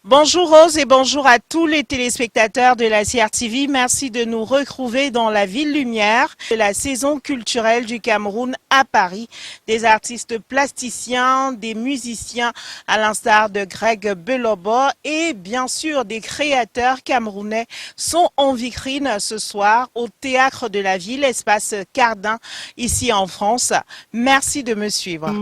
Bonjour Rose et bonjour à tous les téléspectateurs de la CRTV. Merci de nous retrouver dans la Ville Lumière de la saison culturelle du Cameroun à Paris. Des artistes plasticiens, des musiciens à l'instar de Greg Belobo et bien sûr des créateurs camerounais sont en vitrine ce soir au Théâtre de la Ville, espace Cardin, ici en France. Merci de me suivre.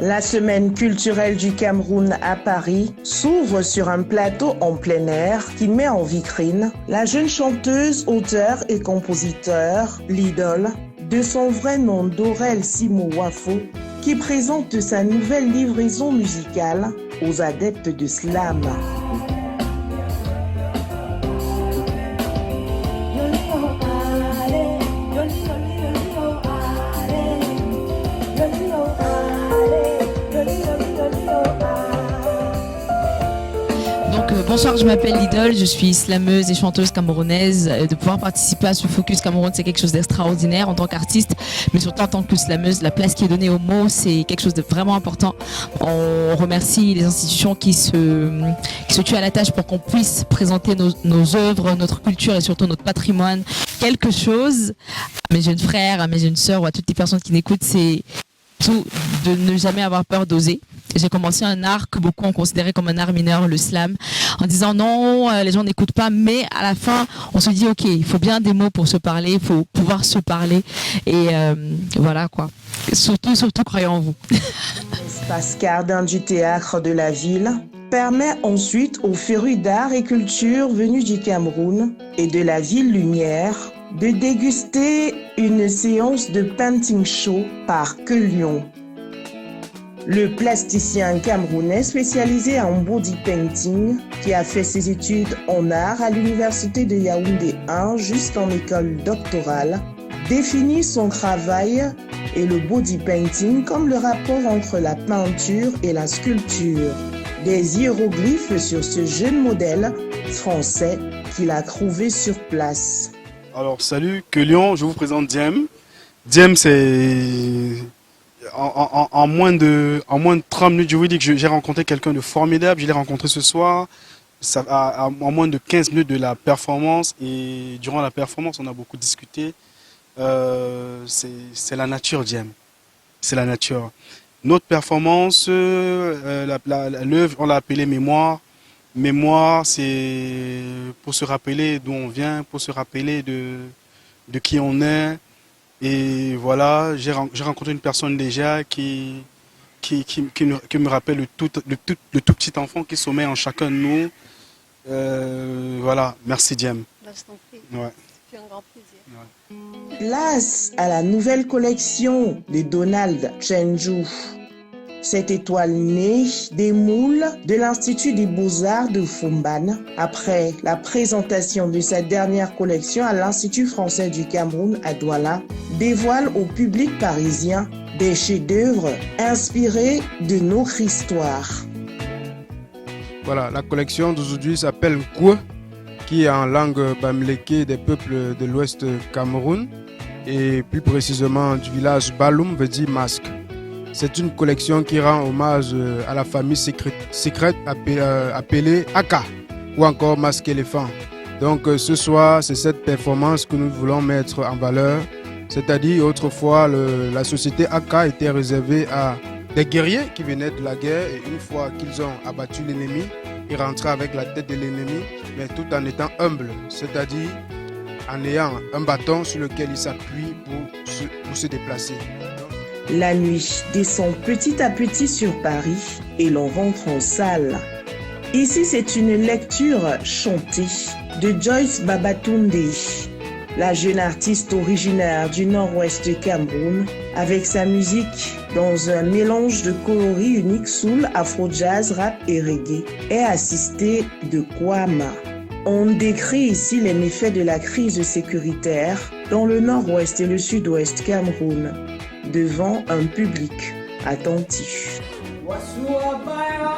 La semaine culturelle du Cameroun à Paris s'ouvre sur un plateau en plein air qui met en vitrine la jeune chanteuse, auteure et compositeur, l'idole de son vrai nom Dorel Simo Wafo, qui présente sa nouvelle livraison musicale aux adeptes de slam. Bonsoir, je m'appelle Lidl, je suis slameuse et chanteuse camerounaise. De pouvoir participer à ce Focus Cameroun, c'est quelque chose d'extraordinaire en tant qu'artiste, mais surtout en tant que slameuse. La place qui est donnée aux mots, c'est quelque chose de vraiment important. On remercie les institutions qui se tuent à la tâche pour qu'on puisse présenter nos œuvres, notre culture et surtout notre patrimoine. Quelque chose à mes jeunes frères, à mes jeunes sœurs ou à toutes les personnes qui n'écoutent, c'est tout de ne jamais avoir peur d'oser. J'ai commencé un art que beaucoup ont considéré comme un art mineur, le slam, en disant non, les gens n'écoutent pas, mais à la fin, on se dit ok, il faut bien des mots pour se parler, il faut pouvoir se parler, et voilà quoi. Surtout, croyez en vous. L'espace Cardin du Théâtre de la Ville permet ensuite aux férus d'art et culture venus du Cameroun et de la Ville Lumière de déguster une séance de painting show par Que Lion. Le plasticien camerounais spécialisé en body painting, qui a fait ses études en art à l'université de Yaoundé 1 jusqu'en école doctorale, définit son travail et le body painting comme le rapport entre la peinture et la sculpture. Des hiéroglyphes sur ce jeune modèle français qu'il a trouvé sur place. Alors salut, Que Lion, je vous présente Diem. Diem, c'est... En moins de 30 minutes, je vous dis que j'ai rencontré quelqu'un de formidable. Je l'ai rencontré ce soir, en moins de 15 minutes de la performance. Et durant la performance, on a beaucoup discuté. C'est la nature, Diem. C'est la nature. Notre performance, l'œuvre, on l'a appelée Mémoire. Mémoire, c'est pour se rappeler d'où on vient, pour se rappeler de qui on est. Et voilà, j'ai rencontré une personne déjà qui me rappelle le tout petit enfant qui sommeille en chacun de nous. Voilà, merci Diem. Je t'en prie. Ouais. C'est un grand plaisir. Ouais. Place à la nouvelle collection de Donald Chenju. Cette étoile née des moules de l'Institut des Beaux-Arts de Fumban, après la présentation de sa dernière collection à l'Institut français du Cameroun à Douala, dévoile au public parisien des chefs-d'œuvre inspirés de notre histoire. Voilà, la collection d'aujourd'hui s'appelle Nkwe, qui est en langue bamileke des peuples de l'ouest Cameroun, et plus précisément du village Baloum, veut dire masque. C'est une collection qui rend hommage à la famille secrète appelée Aka, ou encore Masque Éléphant. Donc ce soir, c'est cette performance que nous voulons mettre en valeur. C'est-à-dire, autrefois, la société Aka était réservée à des guerriers qui venaient de la guerre. Et une fois qu'ils ont abattu l'ennemi, ils rentraient avec la tête de l'ennemi, mais tout en étant humbles. C'est-à-dire en ayant un bâton sur lequel ils s'appuient pour se déplacer. La nuit descend petit à petit sur Paris et l'on rentre en salle. Ici, c'est une lecture chantée de Joyce Babatunde, la jeune artiste originaire du nord-ouest Cameroun, avec sa musique dans un mélange de coloris unique soul, afro-jazz, rap et reggae, est assistée de Kwama. On décrit ici les méfaits de la crise sécuritaire dans le nord-ouest et le sud-ouest Cameroun, devant un public attentif. Wasua baya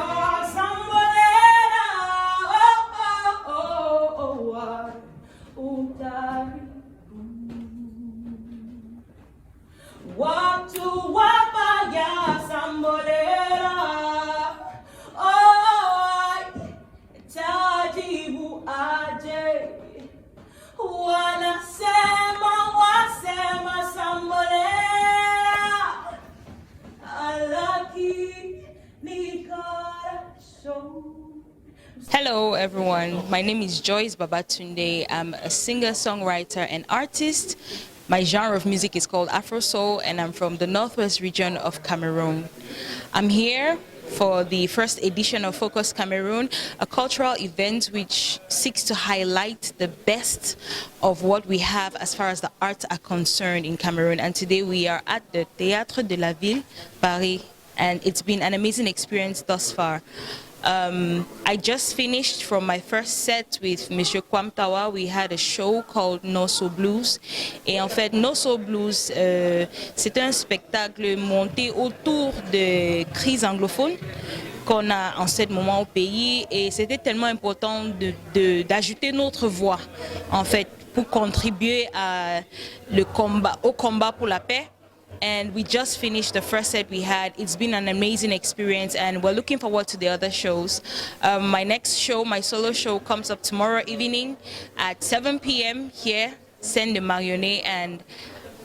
Hello everyone, my name is Joyce Babatunde. I'm a singer, songwriter and artist. My genre of music is called Afro Soul and I'm from the northwest region of Cameroon. I'm here for the first edition of Focus Cameroon, a cultural event which seeks to highlight the best of what we have as far as the arts are concerned in Cameroon. And today we are at the Théâtre de la Ville, Paris, and it's been an amazing experience thus far. I just finished from my first set with Monsieur Kwamtawa. We had a show called No So Blues. Et en fait, No So Blues, c'est un spectacle monté autour de crises anglophones qu'on a en ce moment au pays. Et c'était tellement important d'ajouter notre voix, en fait, pour contribuer au combat pour la paix. And we just finished the first set we had. It's been an amazing experience and we're looking forward to the other shows. My next show, my solo show, comes up tomorrow evening at 7 p.m. here, Scène de Marionnet, and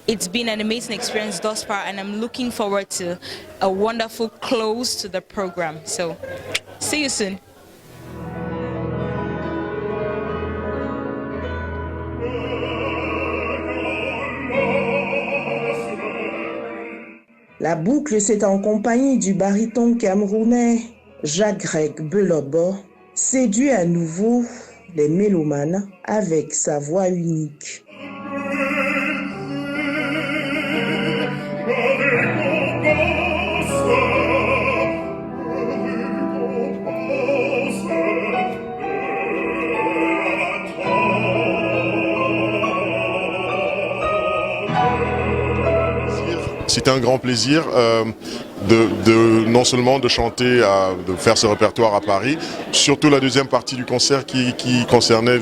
it's been an amazing experience thus far and I'm looking forward to a wonderful close to the program. So, see you soon. La boucle, c'est en compagnie du baryton camerounais Jacques-Greg Belobo, séduit à nouveau les mélomanes avec sa voix unique. C'était un grand plaisir non seulement de chanter, de faire ce répertoire à Paris, surtout la deuxième partie du concert qui concernait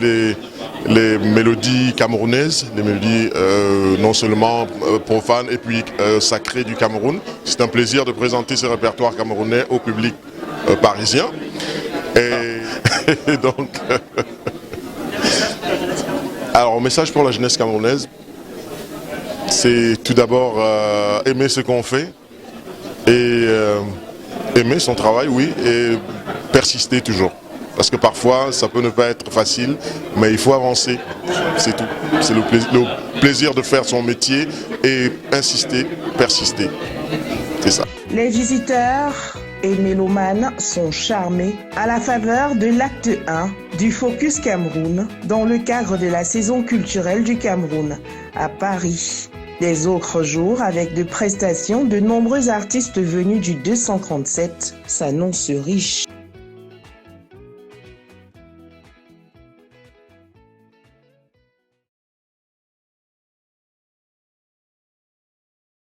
les mélodies camerounaises, les mélodies non seulement profanes et puis sacrées du Cameroun. C'est un plaisir de présenter ce répertoire camerounais au public parisien. Et donc, alors, message pour la jeunesse camerounaise. C'est tout d'abord aimer ce qu'on fait et aimer son travail, oui, et persister toujours. Parce que parfois, ça peut ne pas être facile, mais il faut avancer, c'est tout. C'est le plaisir de faire son métier et insister, persister. C'est ça. Les visiteurs et mélomanes sont charmés à la faveur de l'acte 1 du Focus Cameroun dans le cadre de la saison culturelle du Cameroun à Paris. Les autres jours, avec de prestations, de nombreux artistes venus du 237 s'annoncent riches.